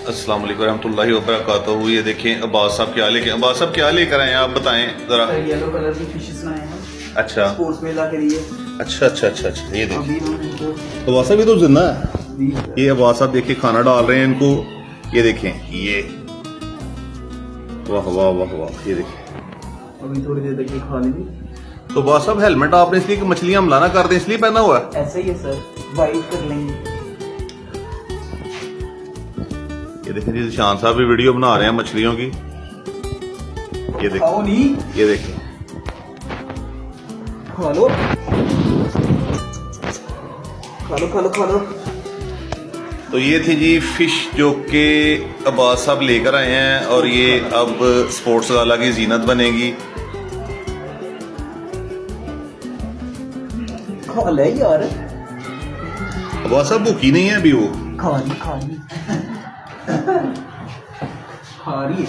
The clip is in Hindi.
अस्सलाम वालेकुम रहमतुल्लाहि व बरकातहू। ये देखें अब्बास साहब क्या लेके, अब्बास साहब क्या लेकर आए हैं आप बताएं जरा। येलो कलर की फिशेस लाए हैं अच्छा स्पोर्ट्स मेला के लिए। अच्छा अच्छा अच्छा अच्छा, ये देखिए अभी हम इनको अब्बास साहब ये तो जिंदा है। दी ये अब्बास साहब देखिए खाना डाल रहे हैं इनको, ये देखें ये, वाह वाह वाह वाह, ये देखें। अभी थोड़ी देर तक ये खा लीजिए। तो अब्बास साहब हेलमेट आपने इसलिए कि मछलियां हमला ना कर दें इसलिए पहना हुआ है? ऐसा ही है सर, वाइट कर लेंगे। ये देखें जी शान साहब भी वीडियो बना रहे हैं मछलियों की। ये देखें, खाओ नहीं, ये देखें, खा लो खा लो खा लो खा लो। तो ये थी जी फिश जो कि अब्बास साहब लेकर आए हैं और ये अब स्पोर्ट्स गाला की जीनत बनेगी। खा ले यार, अब्बास साहब भूखी नहीं है अभी वो। खा रही खा रही खा रही है।